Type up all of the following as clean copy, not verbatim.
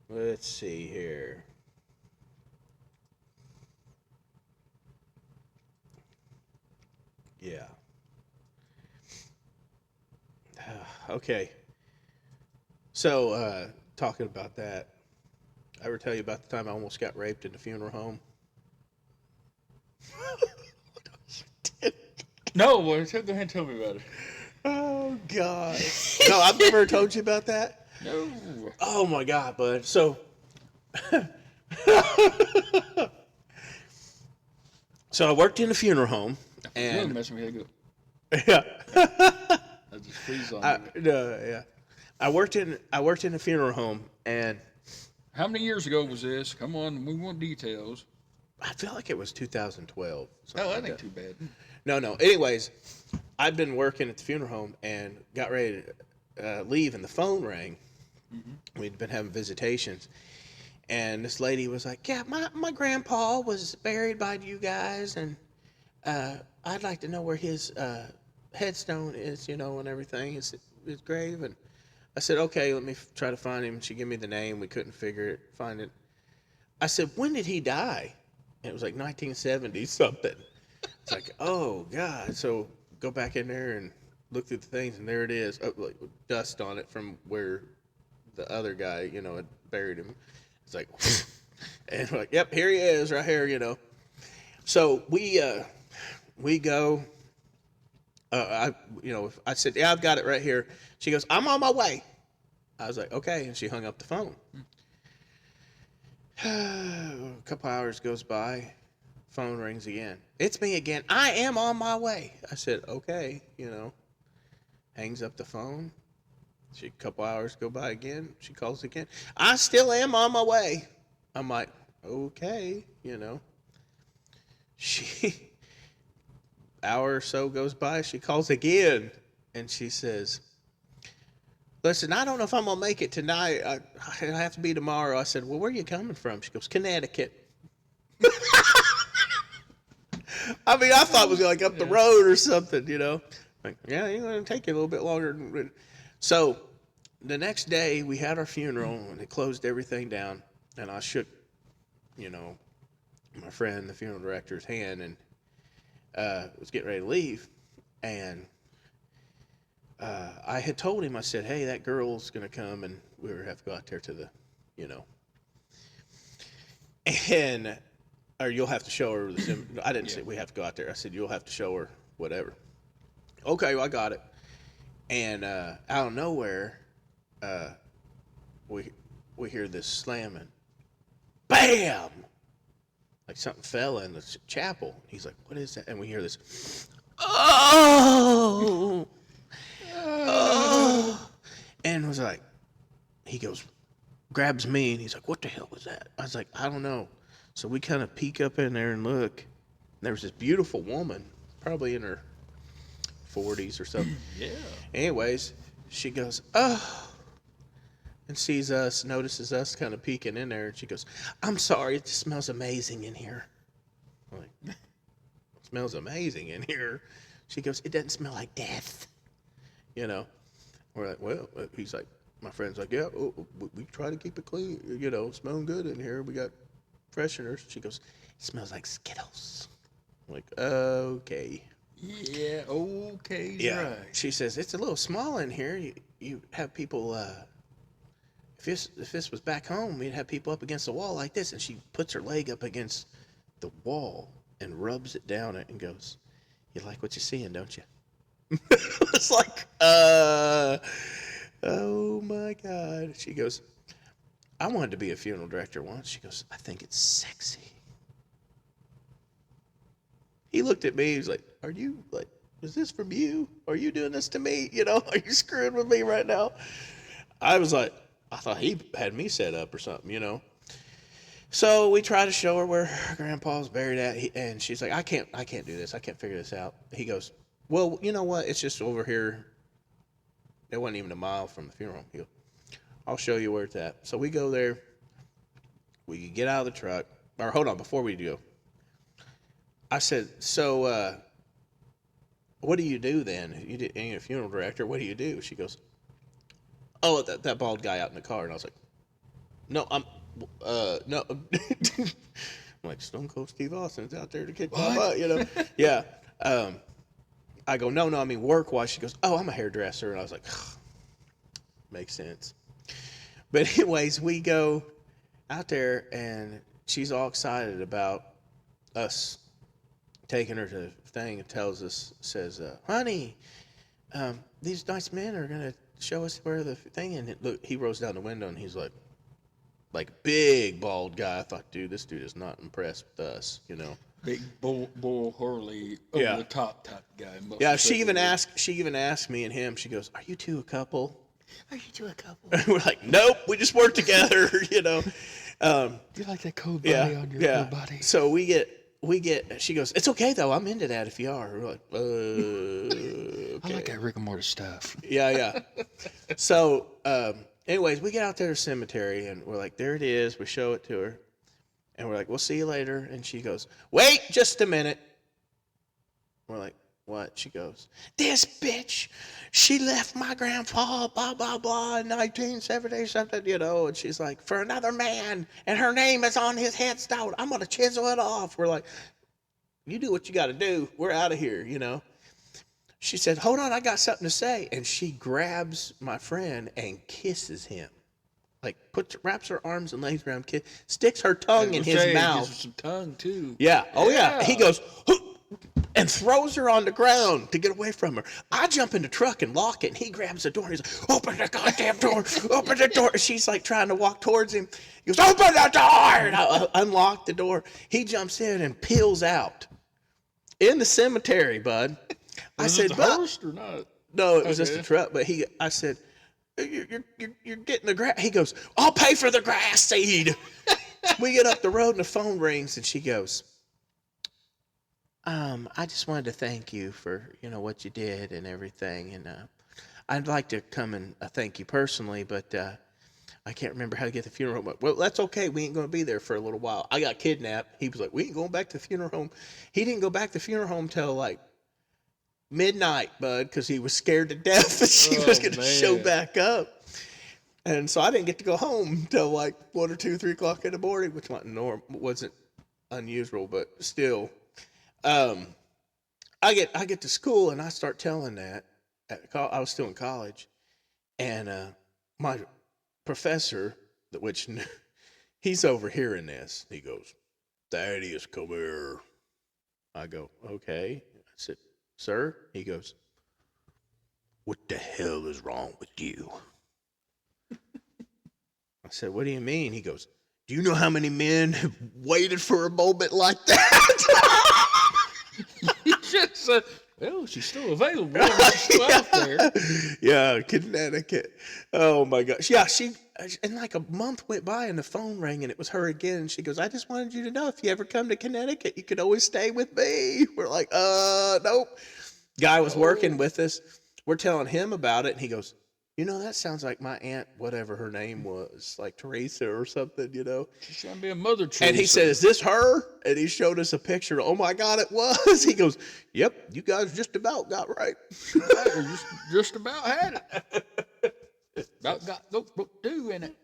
Let's see here. Yeah. Okay. So, talking about that, I ever tell you about the time I almost got raped in the funeral home? No, boy, go ahead and tell me about it. Oh God. No, I've never told you about that. No. Oh my God, bud. So, so I worked in a funeral home, If we're gonna and mess with me, I go. yeah, I just freeze on I you. no, yeah, I worked in a funeral home, and How many years ago was this? Come on, we want details. I feel like it was 2012, something Oh, like that ain't that. too bad. No, no. Anyways, I've been working at the funeral home and got ready to leave, and the phone rang. Mm-hmm. We'd been having visitations, and this lady was like, "Yeah, my grandpa was buried by you guys, and I'd like to know where his headstone is, and everything, his grave." And I said, "Okay, let me try to find him." She gave me the name. We couldn't find it. I said, "When did he die?" And it was like 1970 something. It's like, oh God. So go back in there and look through the things, and there it is, like dust on it from where the other guy, had buried him. It's like, and we're like, yep, here he is, right here. So we go. I said, yeah, I've got it right here. She goes, I'm on my way. I was like, okay, and she hung up the phone. A couple hours goes by, phone rings again. It's me again. I am on my way. I said, okay. Hangs up the phone. A couple hours go by again. She calls again. I still am on my way. I'm like, okay. She hour or so goes by. She calls again, and she says, "Listen, I don't know if I'm gonna make it tonight. I have to be tomorrow." I said, "Well, where are you coming from?" She goes, "Connecticut." I mean, I thought it was like up the Yeah. road or something. Like, yeah, it's gonna take you a little bit longer. So the next day we had our funeral and they closed everything down, and I shook, you know, my friend, the funeral director's hand, and was getting ready to leave, and I had told him, I said, "Hey, that girl's gonna come, and we were have to go out there to you know, and or you'll have to show her the." I didn't Yeah. say we have to go out there. I said you'll have to show her whatever. Okay, well, I got it. And out of nowhere, uh, we we hear this slamming, bam, like something fell in the chapel. He's like, "What is that?" And we hear this, oh, oh, and was like, he goes, grabs me, and he's like, "What the hell was that?" I was like, "I don't know." So we kind of peek up in there and look. And there was this beautiful woman, probably in her 40s or so. Yeah. Anyways, she goes, "Oh," and sees us, notices us kind of peeking in there, and she goes, "I'm sorry, it smells amazing in here." I'm like, "It smells amazing in here." She goes, "It doesn't smell like death." You know, we're like, "Well," he's like, my friend's like, "Yeah, we try to keep it clean, smelling good in here. We got fresheners." She goes, "It smells like Skittles." I'm like, okay. Yeah. Okay's Yeah. right. She says, "It's a little small in here. You have people, if this was back home, we'd have people up against the wall like this." And she puts her leg up against the wall and rubs it down it and goes, "You like what you're seeing, don't you?" It's like, oh my God. She goes, "I wanted to be a funeral director once." She goes, "I think it's sexy." He looked at me. He's like, "Are you like, is this from you? Are you doing this to me? Are you screwing with me right now?" I was like, I thought he had me set up or something. So we try to show her where her grandpa was buried at, and she's like, I can't do this. I can't figure this out." He goes, "Well, you know what? It's just over here. It wasn't even a mile from the funeral." He goes, "I'll show you where it's at." So we go there. We get out of the truck. Or hold on, before we do, I said, "So, what do you do then? You're a funeral director. What do you do?" She goes, "Oh, that bald guy out in the car." And I was like, No, no. I'm like Stone Cold Steve Austin's out there to kick my What? butt, you know? Yeah. I go, no, I mean work wise. She goes, oh, I'm a hairdresser, and I was like, makes sense. But anyways, we go out there, and she's all excited about us taking her to the thing, and tells us, says, honey, these nice men are gonna show us where the thing. And look, he rolls down the window, and he's like big bald guy. I thought, dude, this dude is not impressed with us, you know. Big bull Hurley over Yeah. the top type guy. Yeah, she even asked me and him. She goes, "Are you two a couple?" Are you two a couple? We're like, "Nope, we just work together," you know. You like that cold body Yeah, on your yeah. cold body? So we get. She goes, "It's okay though. I'm into that if you are." We're like, okay. I like that Rick and Morty stuff. Yeah, yeah. So, anyways, we get out there to the cemetery, and we're like, there it is. We show it to her, and we're like, we'll see you later. And she goes, wait just a minute. We're like, what? She goes, this bitch, she left my grandpa, blah, blah, blah, in 1970 something, you know. And she's like, for another man, and her name is on his headstone. I'm going to chisel it off. We're like, you do what you got to do. We're out of here, you know. She said, hold on, I got something to say. And she grabs my friend and kisses him. Like, wraps her arms and legs around him, sticks her tongue in his mouth. Gives her some tongue, too. Yeah. Oh, yeah. He goes, and throws her on the ground to get away from her. I jump in the truck and lock it, and he grabs the door. And he's like, open the goddamn door. Open the door. And she's like trying to walk towards him. He goes, open the door. And I unlock the door. He jumps in and peels out in the cemetery, bud. I said, but host or not? No, it was just a truck. But I said, you're getting the grass. He goes, I'll pay for the grass seed. We get up the road and the phone rings, and she goes, I just wanted to thank you for, you know, what you did and everything. And I'd like to come and thank you personally, but I can't remember how to get to the funeral home. Well, that's okay. We ain't going to be there for a little while. I got kidnapped. He was like, we ain't going back to the funeral home. He didn't go back to the funeral home till like midnight, bud, because he was scared to death that she was going to show back up. And so I didn't get to go home till like 1 or 2, 3 o'clock in the morning, which wasn't unusual, but still. I get to school and I start telling that. I was still in college, and my professor, which he's overhearing this, he goes, Thaddeus, come here. I go, okay. I said, sir? He goes, what the hell is wrong with you? I said, what do you mean? He goes, do you know how many men have waited for a moment like that? He just said, well, she's still available. She's still out there. Yeah, Connecticut. Oh, my gosh. Yeah, and like a month went by and the phone rang and it was her again. And she goes, I just wanted you to know if you ever come to Connecticut, you could always stay with me. We're like, nope. Guy was working with us. We're telling him about it. And he goes, you know, that sounds like my aunt, whatever her name was, like Teresa or something, you know. She's trying to be a Mother Teresa. And he said, is this her? And he showed us a picture. Oh, my God, it was. He goes, yep, you guys just about got right. just about had it. About got book 2 in it.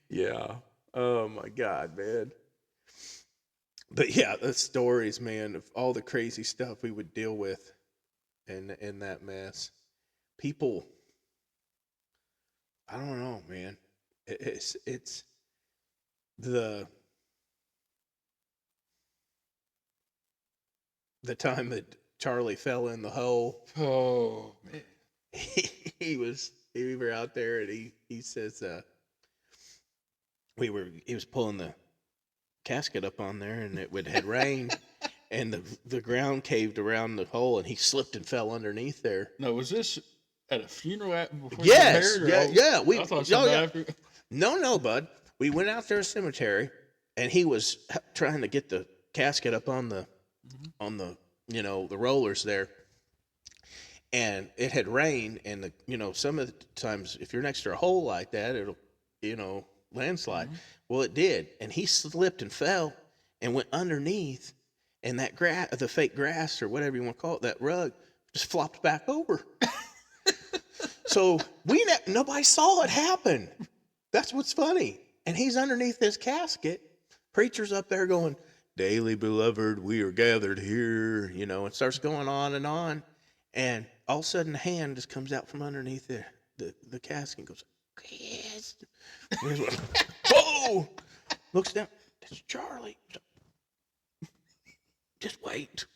Yeah. Oh, my God, man. But, yeah, the stories, man, of all the crazy stuff we would deal with in that mess. People, I don't know, man. It's the time that Charlie fell in the hole. Oh, man. We were out there, and he says he was pulling the casket up on there, and it had rained, and the ground caved around the hole, and he slipped and fell underneath there. No, was this at a funeral before yes, you got married? Yeah. I thought something after. No, bud. We went out there to the cemetery, and he was trying to get the casket up on the the rollers there. And it had rained, and some of the times if you're next to a hole like that, it'll landslide. Mm-hmm. Well, it did, and he slipped and fell and went underneath, and that the fake grass or whatever you want to call it, that rug just flopped back over. So nobody saw it happen. That's what's funny. And he's underneath this casket. Preacher's up there going, "Daily beloved, we are gathered here," and starts going on and on. And all of a sudden, a hand just comes out from underneath the casket and goes, "Yes." And he's like, "Whoa!" Looks down. "It's Charlie. Just wait."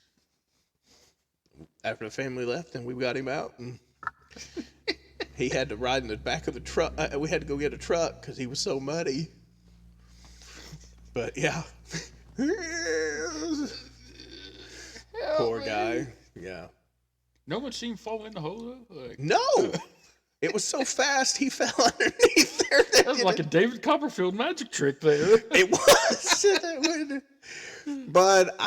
After the family left, and we got him out, and he had to ride in the back of the truck. We had to go get a truck because he was so muddy. But yeah. Poor guy. Yeah. No one seen him fall in the hole though? Like, No. It was so fast he fell underneath there. that was like a David Copperfield magic trick there. It was. But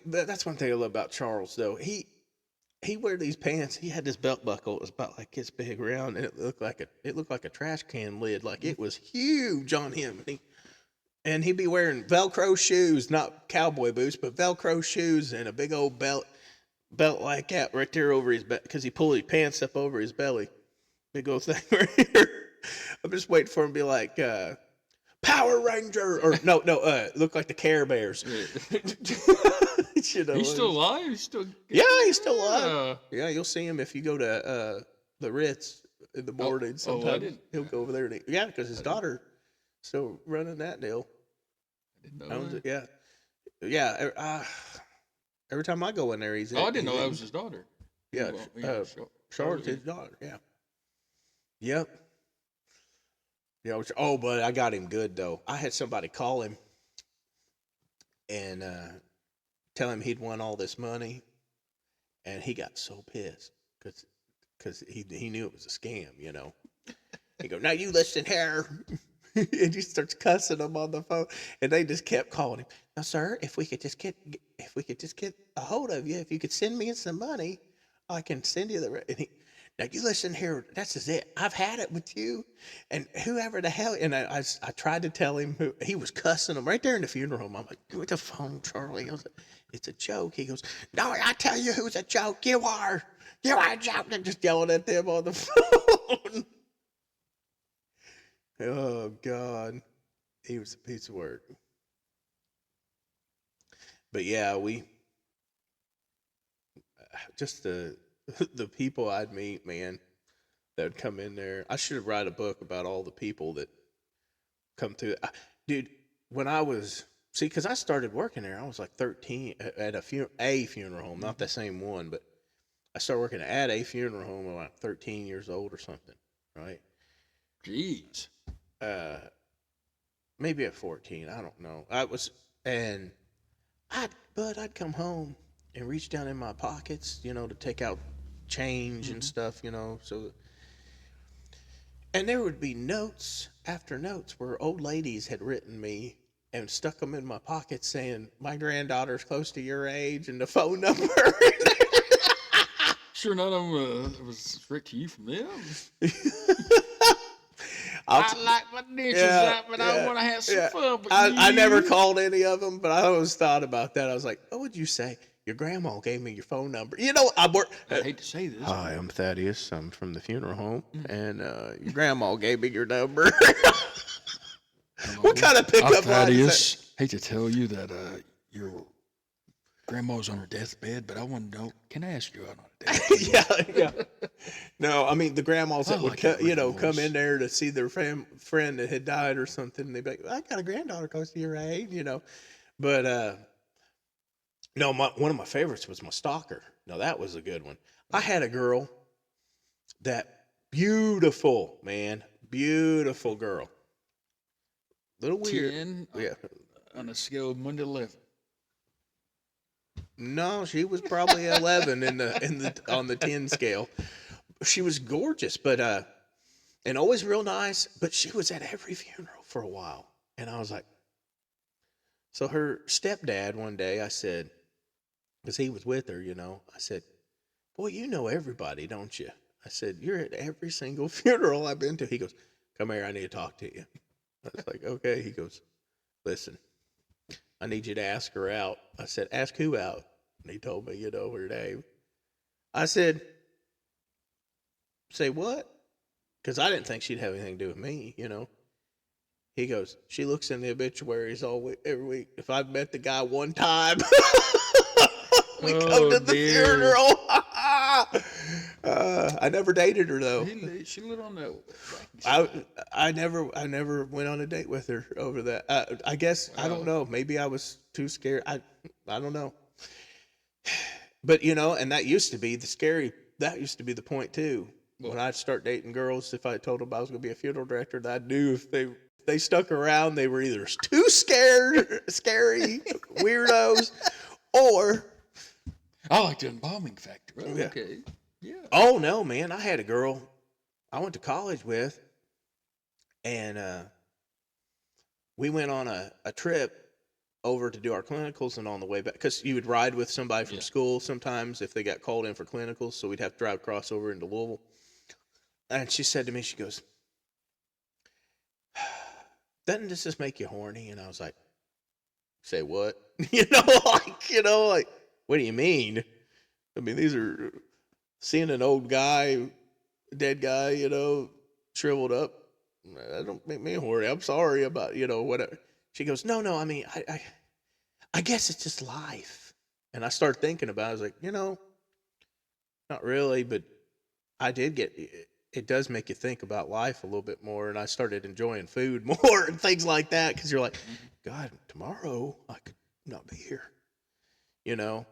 that's one thing I love about Charles though. He wore these pants. He had this belt buckle. It was about like this big around, and it looked like a trash can lid. Like it was huge on him. And he'd be wearing Velcro shoes, not cowboy boots, but Velcro shoes, and a big old belt like that right there over his back, because he pulled his pants up over his belly. Big old thing right here. I'm just waiting for him to be like Power Ranger, or no, look like the Care Bears. He's still alive. He's still. He's still alive. Yeah, you'll see him if you go to the Ritz in the morning. Sometimes he'll go over there. Because his daughter still running that deal. I didn't know that. Yeah. Every time I go in there, he's. I didn't know that was his daughter. Yeah, Charlotte's his daughter. Yeah. Yep. Yeah. But I got him good though. I had somebody call him and tell him he'd won all this money, and he got so pissed because he knew it was a scam. He go, "Now you listen here." And he starts cussing them on the phone, and they just kept calling him. "Now, sir, if we could just get a hold of you, if you could send me some money, I can send you the." And "Now you listen here. This is it. I've had it with you, and whoever the hell." And I tried to tell him he was cussing him right there in the funeral home. I'm like, "Give me the phone, Charlie." I was like, "It's a joke." He goes, "No, I tell you who's a joke. You are a joke." And just yelling at them on the phone. Oh, God. He was a piece of work. But yeah, just the people I'd meet, man, that would come in there. I should have write a book about all the people that come through. Dude, when I was, because I started working there, I was like 13 at a funeral home, not the same one, but I started working at a funeral home when I was 13 years old or something, right? Jeez. Maybe at 14, I don't know. I'd come home and reach down in my pockets, to take out change and stuff, and there would be notes after notes where old ladies had written me and stuck them in my pocket saying, "My granddaughter's close to your age," and the phone number. Sure, none of them was straight to you from them. I like my dishes out, but I want to have some fun. But I never called any of them, but I always thought about that. I was like, "What would you say? Your grandma gave me your phone number." I hate to say this. "Hi, I'm Thaddeus. I'm from the funeral home, and your grandma gave me your number." What kind of pickup line is that? Hate to tell you that your grandma's on her deathbed, but I want to know, can I ask you out on a date? Yeah. No, I mean the grandmas that would come in there to see their friend that had died or something. And they'd be like, "I got a granddaughter close to your age," But no, one of my favorites was my stalker. No, that was a good one. I had a girl that beautiful girl. Little weird. 10 Yeah. On a scale of 1 to 11. No, she was probably 11 on the 10 scale. She was gorgeous, but and always real nice, but she was at every funeral for a while. And I was like, so her stepdad one day, I said, because he was with her, I said, "Boy, you know everybody, don't you?" I said, "You're at every single funeral I've been to." He goes, "Come here, I need to talk to you." I was like, "Okay." He goes, "Listen, I need you to ask her out." I said, "Ask who out?" And he told me, her name. I said, "Say what?" Because I didn't think she'd have anything to do with me, He goes, she looks in the obituaries all week, every week. If I've met the guy one time, we come Oh to the dear. funeral. I never dated her though. She lit on the wacky I side. I never went on a date with her over that. I guess I don't know. Maybe I was too scared. I don't know. But and that used to be the scary. That used to be the point too. When I'd start dating girls, if I told them I was going to be a funeral director, that I knew if they stuck around, they were either too scared, scary weirdos, or I like the embalming factor. Oh, yeah. okay. Yeah. Oh no, man! I had a girl I went to college with, and we went on a trip over to do our clinicals, and on the way back, because you would ride with somebody from school sometimes if they got called in for clinicals, so we'd have to drive across over into Louisville. And she said to me, she goes, doesn't this just make you horny? And I was like, say what? Like, what do you mean? I mean, these are seeing an old guy, dead guy, shriveled up. That don't make me horny. I'm sorry about, whatever. She goes, no, I mean, I guess it's just life. And I started thinking about it. I was like, not really, but I did get it does make you think about life a little bit more. And I started enjoying food more and things like that because you're like, God, tomorrow I could not be here, because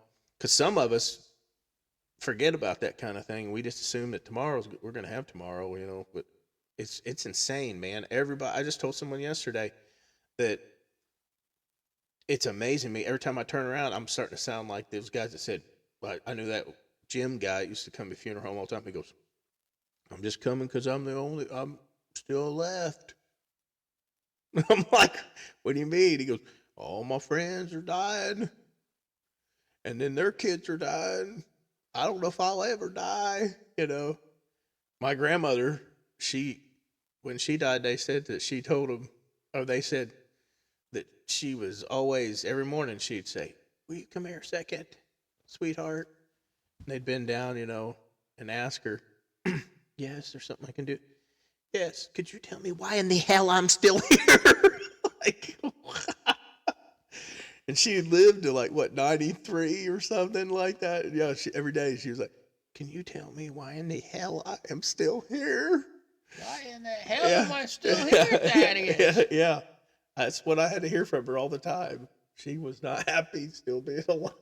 some of us forget about that kind of thing. We just assume that we're going to have tomorrow, but it's insane, man. Everybody, I just told someone yesterday that it's amazing me. Every time I turn around, I'm starting to sound like those guys that said, I knew that Jim guy used to come to funeral home all the time. He goes, I'm just coming because I'm still left. I'm like, what do you mean? He goes, all my friends are dying, and then their kids are dying. I don't know if I'll ever die. My grandmother, when she died, they said that she told them, or they said that she was always, every morning she'd say, will you come here a second, sweetheart? And they'd bend down, and ask her, yes, there's something I can do. Yes, could you tell me why in the hell I'm still here? Like, and she lived to like, what, 93 or something like that? Yeah, every day she was like, can you tell me why in the hell I am still here? Why in the hell am I still here, Daddy? Yeah. That's what I had to hear from her all the time. She was not happy still being alive.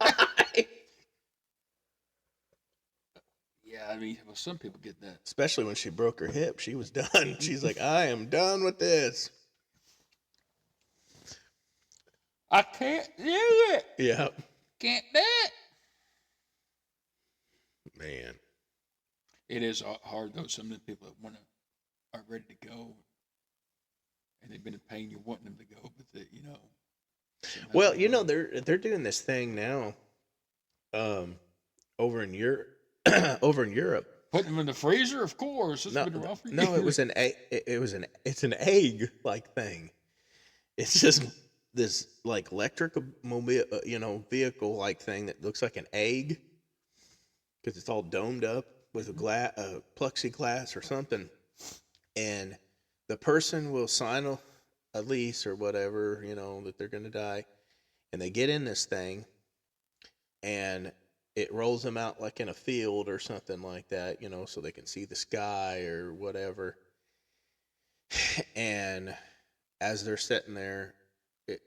Yeah, I mean, well, some people get that. Especially when she broke her hip. She was done. She's like, I am done with this. I can't do it. Yeah. Can't do it. Man. It is hard though. Some of the people that are ready to go, and they've been in pain. You're wanting them to go, but Well, they're doing this thing now, over in Europe. Over in Europe. Putting them in the freezer, of course. It's been rough for you. No, it's an egg like thing. It's just this like electric vehicle like thing that looks like an egg because it's all domed up with a plexiglass or something, and the person will sign a lease or whatever, that they're going to die, and they get in this thing, and it rolls them out like in a field or something like that, so they can see the sky or whatever. And as they're sitting there,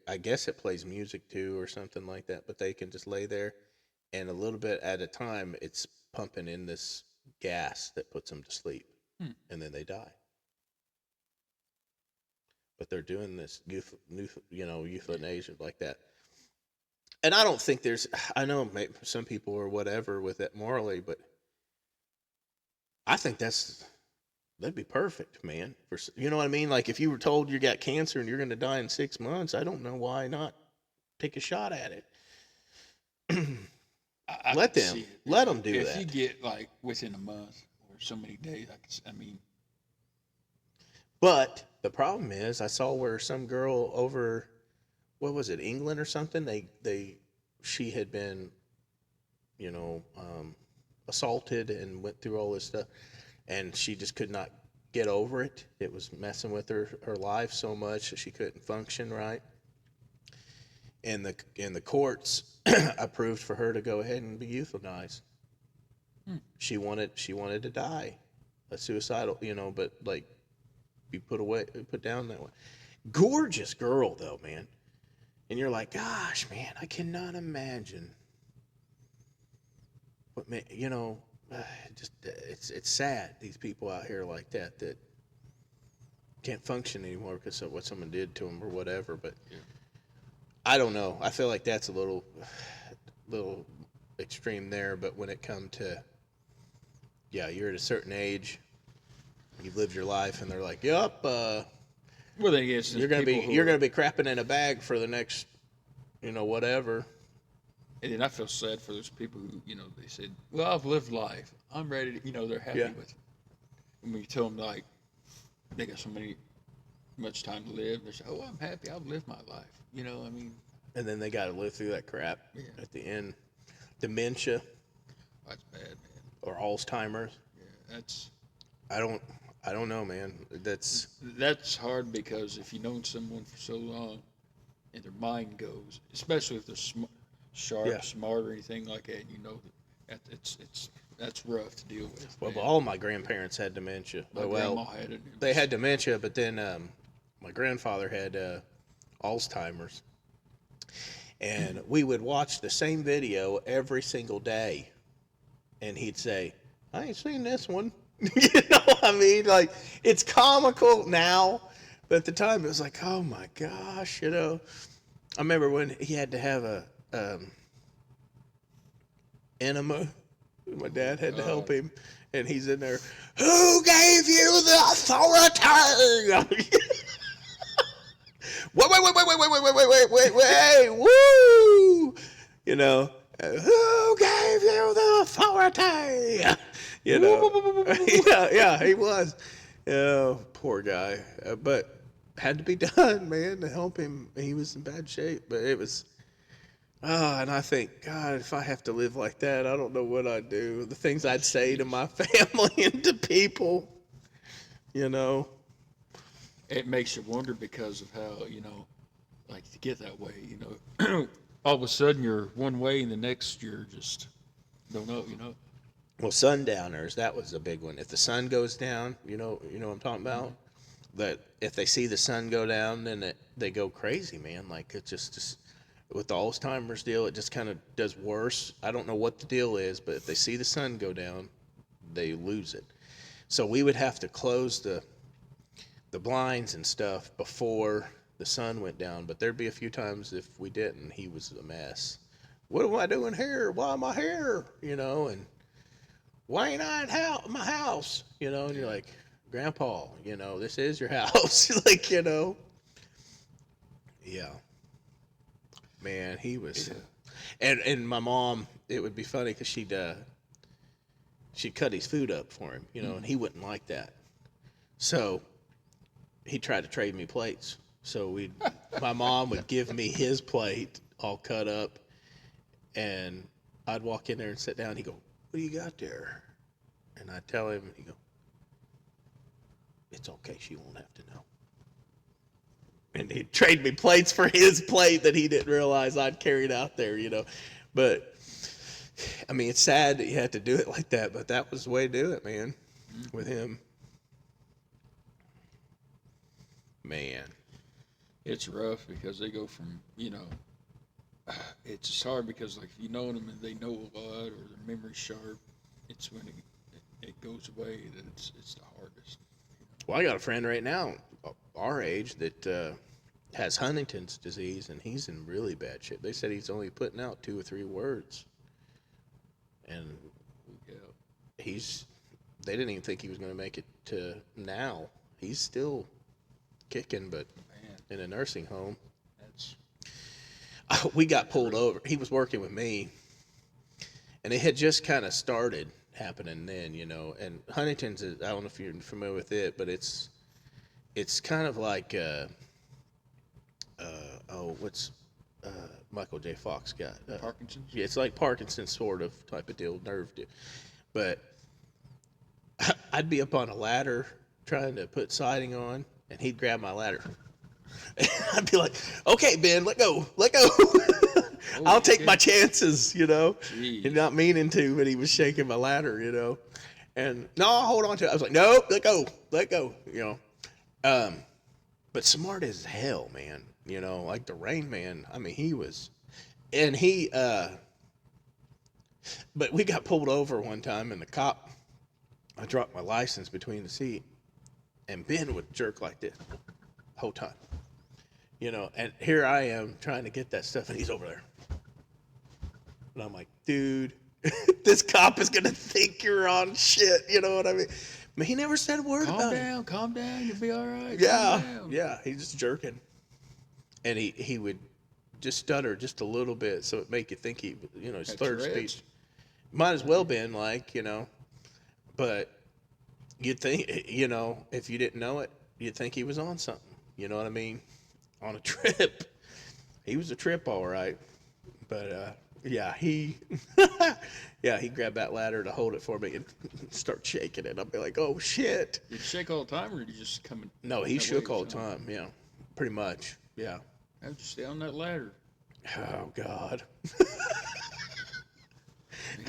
I guess it plays music too or something like that, but they can just lay there, and a little bit at a time, it's pumping in this gas that puts them to sleep, and then they die. But they're doing this euthanasia like that. And I don't think I know maybe some people or whatever with it morally, but I think that'd be perfect, man. You know what I mean? Like if you were told you got cancer and you're going to die in 6 months, I don't know why not take a shot at it. Let them do that. If you get like within a month or so many days, But the problem is, I saw where some girl over, what was it, England or something? She had been, you know, assaulted and went through all this stuff, and she just could not get over it. It was messing with her life so much that she couldn't function right. And the courts approved for her to go ahead and be euthanized. She wanted to die, a suicidal, but like be put down that way. Gorgeous girl though, man. And you're like, gosh, man, I cannot imagine. But man, just it's sad these people out here like that can't function anymore because of what someone did to them or whatever. But Yeah. I don't know. I feel like that's a little extreme there. But when it comes to, yeah, you're at a certain age, you've lived your life, and they're like, "Yup, Well, then yes, you're gonna be crapping in a bag for the next, whatever." and then I feel sad for those people who, they said, "Well, I've lived life. I'm ready to," they're happy Yeah. with it. And when you tell them like they got much time to live, they say, "Oh, I'm happy. I've lived my life." I mean, And then they got to live through that crap Yeah. at the end, dementia that's bad, man. or Alzheimer's. Yeah, I don't know, man. that's hard because if you've known someone for so long, and their mind goes, especially if they're sharp, Yeah. smart, or anything like that, that's rough to deal with. Well, man. all my grandparents had dementia. My grandma had it. They had dementia, but then my grandfather had Alzheimer's. And we would watch the same video every single day. And he'd say, I ain't seen this one. I mean? Like, it's comical now. But at the time, it was like, oh my gosh, I remember when he had to have a enema. My dad had to help him. And he's in there, who gave you the authority? Wait, woo! Who gave you the authority? Yeah, he was. Oh, poor guy. But had to be done, man, to help him. He was in bad shape, but it was. And I think, God, if I have to live like that, I don't know what I'd do. The things I'd say to my family and to people, It makes you wonder because of how, like to get that way, all of a sudden you're one way and the next you're just don't know. Well, sundowners, that was a big one. If the sun goes down, you know what I'm talking about? That if they see the sun go down, then they go crazy, man. Like, it just with the Alzheimer's deal, it just kind of does worse. I don't know what the deal is, but if they see the sun go down, they lose it. So we would have to close the blinds and stuff before the sun went down, but there'd be a few times if we didn't, he was a mess. What am I doing here? Why am I here? And why ain't I at my house? And you're like, Grandpa, this is your house. Like, yeah. Man, he was. Yeah. And my mom, it would be funny because she'd cut his food up for him, and he wouldn't like that. So he tried to trade me plates. So my mom would give me his plate all cut up, and I'd walk in there and sit down. He'd go, what do you got there? And I'd tell him, and he'd go, it's okay, she won't have to know. And he'd trade me plates for his plate that he didn't realize I'd carried out there, But, I mean, it's sad that you had to do it like that, but that was the way to do it, man, with him. Man. It's rough because they go from, it's just hard because like if you know them and they know a lot or their memory's sharp, it's when it goes away that it's the hardest. Well, I got a friend right now, our age, that has Huntington's disease, and he's in really bad shape. They said he's only putting out 2 or 3 words, and Yeah. they didn't even think he was going to make it to now. He's still kicking, but Man, in a nursing home. that's We got pulled over. He was working with me, and it had just kind of started happening then, And Huntington's is, I don't know if you're familiar with it, but it's kind of like what's Michael J. Fox got? Parkinson's. Yeah, it's like Parkinson's sort of type of deal, nerve deal. But I'd be up on a ladder trying to put siding on, and he'd grab my ladder. I'd be like, "Okay, Ben, let go. I'll take my chances," Jeez. And not meaning to, but he was shaking my ladder. And no, I'll hold on to it. I was like, "No, let go." But smart as hell, man. Like the Rain Man. I mean, he was, and but we got pulled over one time, and the cop, I dropped my license between the seat, and Ben would jerk like this the whole time. And here I am trying to get that stuff, and he's over there. And I'm like, dude, this cop is going to think you're on shit. You know what I mean? But he never said a word about it. Calm down, you'll be all right. Yeah, he's just jerking. And he would just stutter just a little bit, so it make you think he, his third speech. Might as well been but you'd think, if you didn't know it, you'd think he was on something. You know what I mean? On a trip. He was a trip, all right. But yeah, he grabbed that ladder to hold it for me and start shaking it. I'd be like, oh shit. Did you shake all the time, or did you just come? No, he shook all the time. Yeah, pretty much. Yeah. How'd you stay on that ladder? Oh God.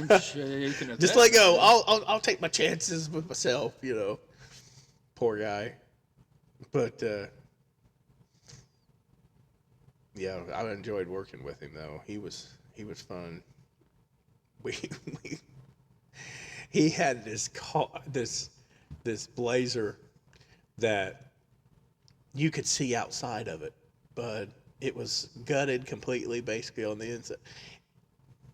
Just let go. I'll take my chances with myself. Poor guy. But yeah, I enjoyed working with him though. He was fun. He had this Blazer that you could see outside of it, but it was gutted completely, basically on the inside.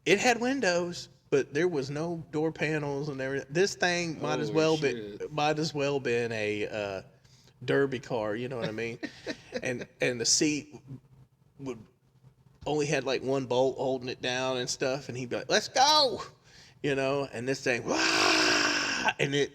It had windows, but there was no door panels and everything. This thing might as well been a derby car. You know what I mean? and the seat would only had like one bolt holding it down and stuff, and he'd be like, "Let's go," and this thing, wah! And it,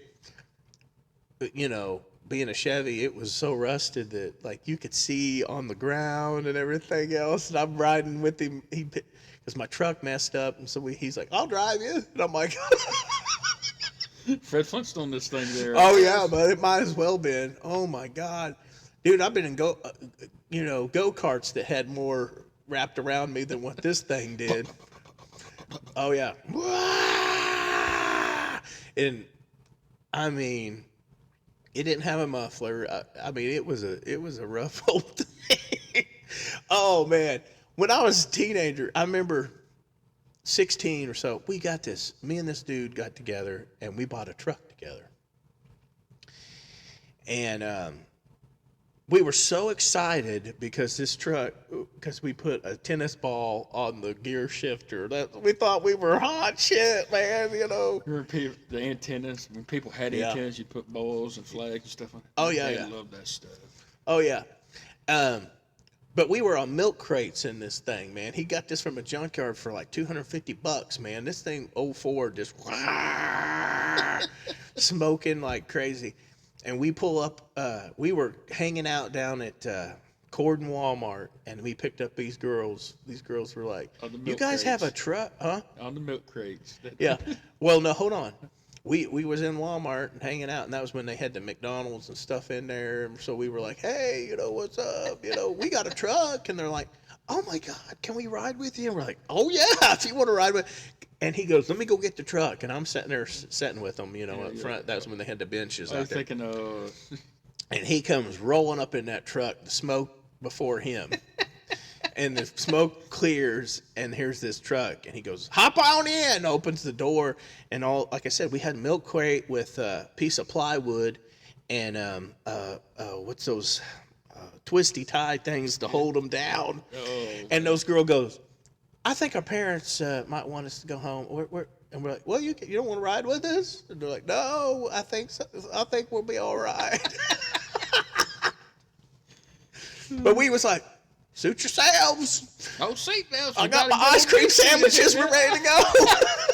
being a Chevy, it was so rusted that like you could see on the ground and everything else. And I'm riding with him, because my truck messed up, and so he's like, "I'll drive you," and I'm like, Fred Flintstone, this thing there. "Oh yeah, but it might as well been." Oh my God, dude, I've been in go-karts that had more wrapped around me than what this thing did. Oh yeah. And I mean, it didn't have a muffler. I mean, it was a rough old thing. Oh man, when I was a teenager, I remember 16 or so, me and this dude got together and we bought a truck together. And we were so excited because we put a tennis ball on the gear shifter. We thought we were hot shit, man, Remember the antennas? When people had antennas, you put balls and flags and stuff on it. Oh, yeah, I love that stuff. Oh, yeah. But we were on milk crates in this thing, man. He got this from a junkyard for like $250, man. This thing, 04, just smoking like crazy. And we pull up, we were hanging out down at Corden Walmart, and we picked up these girls. These girls were like, "You guys have a truck, huh?" On the milk crates. Yeah. Well, no, hold on. We was in Walmart and hanging out, and that was when they had the McDonald's and stuff in there. And so we were like, "Hey, what's up? We got a truck." And they're like, "Oh my God, can we ride with you?" And we're like, "Oh yeah, if you want to ride with." And he goes, "Let me go get the truck." And I'm sitting there sitting with them, up front. That's when they had the benches out there. I was thinking, And he comes rolling up in that truck, the smoke before him. And the smoke clears, and here's this truck. And he goes, "Hop on in," opens the door. And like I said, we had a milk crate with a piece of plywood and what's those twisty tie things to hold them down. Oh. And those girl goes, "I think our parents might want us to go home." And we're like, "Well, you don't want to ride with us?" And they're like, "No, I think so. I think we'll be all right." But we was like, "Suit yourselves. Oh, seatbelts. I got my ice cream sandwiches. We're ready to go."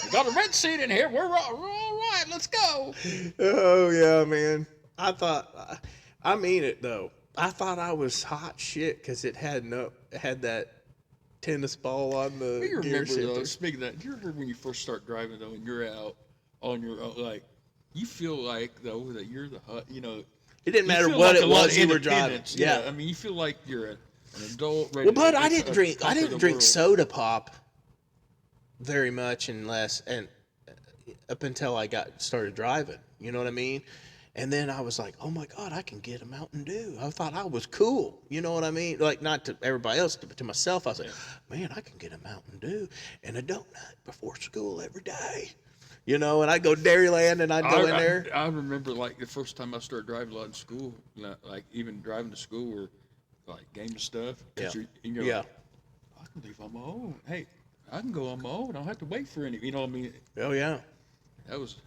We got a red seat in here. We're all right. Let's go. Oh yeah, man. I mean it though. I thought I was hot shit because it had that tennis ball on the You gear remember shifter. though? Speaking of that, do you remember when you first start driving though, and you're out on your own, like you feel like though that you're the hot, It didn't You matter feel what like it a lot was of you were driving. independence. Yeah. I mean, you feel like you're an adult. Ready Well, but to I didn't drink. I conquer didn't the drink world. soda pop very much, unless and up until I got started driving. You know what I mean? And then I was like, oh my God, I can get a Mountain Dew. I thought I was cool. You know what I mean? Like, not to everybody else, but to myself. I was like, man, I can get a Mountain Dew and a donut before school every day. You know, and I'd go to Dairyland and I'd go in there. I remember like the first time I started driving a lot in school, like even driving to school or like game and stuff. Yeah. You're Yeah. like, I can leave on my own. Hey, I can go on my own. I don't have to wait for any. You know what I mean? Oh, yeah. That was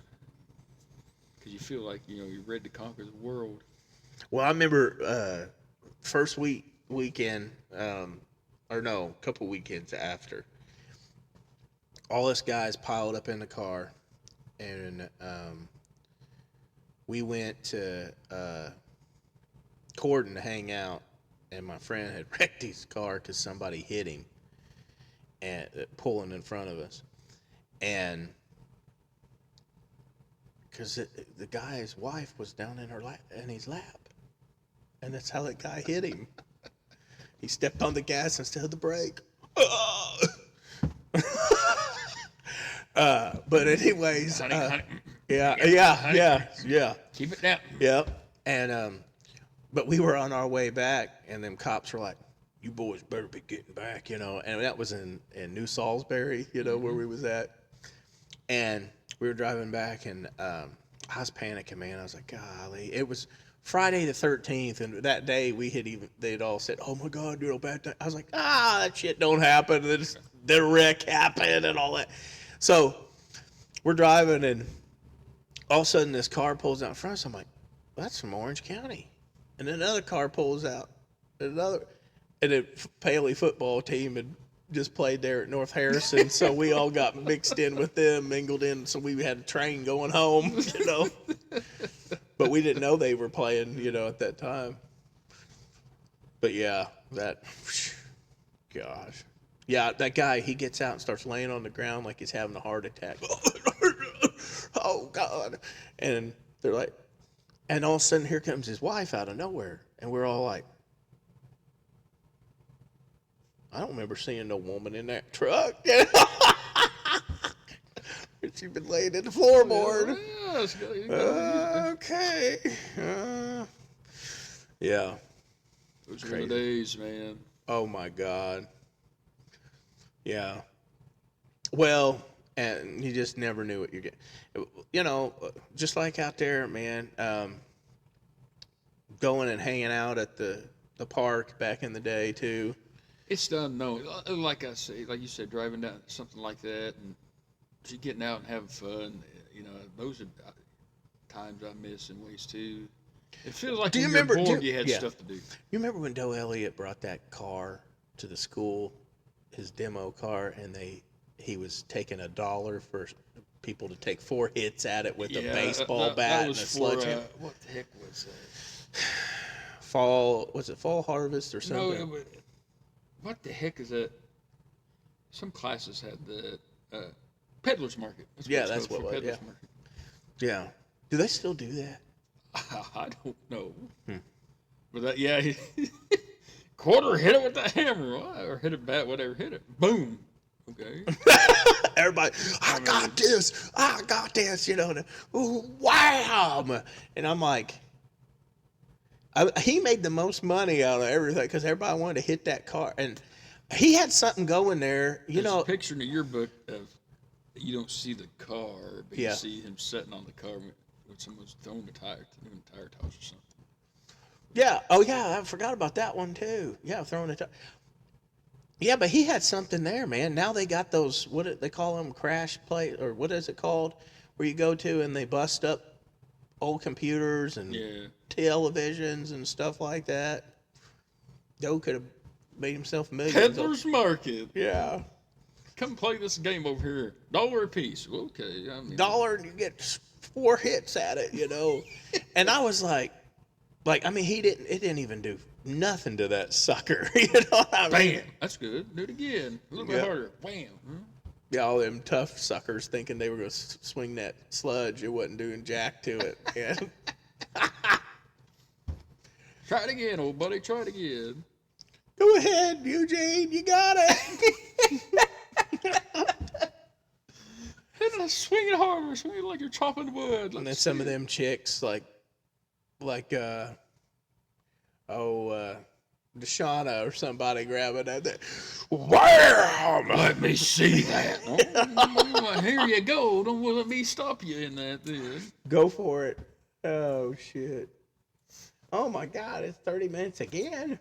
because you feel like you're ready to conquer the world. Well, I remember first weekend, or no, a couple weekends after, all us guys piled up in the car, and we went to Corden to hang out, and my friend had wrecked his car because somebody hit him and pulling in front of us, and because the guy's wife was down in his lap, and that's how that guy hit him. He stepped on the gas instead of the brake. But anyways, Honey, yeah. keep it down. Yep. And but we were on our way back, and them cops were like, "You boys better be getting back," And that was in New Salisbury, where we was at. And we were driving back, and I was panicking, man. I was like, "Golly!" It was Friday the 13th, and that day they'd all said, "Oh my God, bad thing." I was like, that shit don't happen. The wreck happened and all that. So we're driving, and all of a sudden this car pulls out in front of us. I'm like, that's from Orange County. And then another car pulls out. And the Paley football team had just played there at North Harrison, so we all got mixed in with them, mingled in, so we had a train going home, But we didn't know they were playing, at that time. But yeah, gosh. Yeah, that guy, he gets out and starts laying on the ground like he's having a heart attack. Oh, God. And they're like, and all of a sudden, here comes his wife out of nowhere. And we're all like, I don't remember seeing no woman in that truck. She's been laying in the floorboard. Okay. Yeah. Those were the days, man. Oh, my God. Yeah. Well, and you just never knew what you're getting. Just like out there, man, going and hanging out at the park back in the day, too. It's done, no. Like I say, like you said, driving down something like that and just getting out and having fun, those are times I miss in ways, too. It feels like when you're bored, you had stuff to do. You remember when Doe Elliott brought that car to the school, his demo car, and he was taking $1 for people to take 4 hits at it with a baseball bat and a sledgehammer? What the heck was that? Fall Harvest or something? No, what the heck is that? Some classes had the Peddler's Market. That's what it was. Peddler's Market. Yeah. Do they still do that? I don't know. But that, quarter, hit it with the hammer, or hit it bat, whatever, hit it. Boom. Okay. Everybody, I got this, wham! And I'm like, he made the most money out of everything because everybody wanted to hit that car. And he had something going there, There's a picture in the yearbook of, you don't see the car, but you see him sitting on the car when someone's throwing the tire tires or something. Yeah. Oh, yeah. I forgot about that one, too. Yeah, throwing the tire. Yeah, but he had something there, man. Now they got those, what do they call them, crash plate, or what is it called, where you go to and they bust up old computers and televisions and stuff like that. Joe could have made himself millions. Peddler's Market. Yeah. Come play this game over here. $1 a piece. Okay. $1 and you get 4 hits at it, And I was like, it didn't even do nothing to that sucker. What I mean? Bam. That's good. Do it again. A little bit harder. Wham. Yeah, all them tough suckers thinking they were going to swing that sludge. It wasn't doing jack to it. Yeah. Try it again, old buddy. Try it again. Go ahead, Eugene. You got it. And swing it harder. Swing it like you're chopping wood. And then some of them chicks, like Deshauna or somebody grabbing at that. Wham! Let me see that. Oh, here you go. Don't let me stop you in that then. Go for it. Oh, shit. Oh, my God. It's 30 minutes again.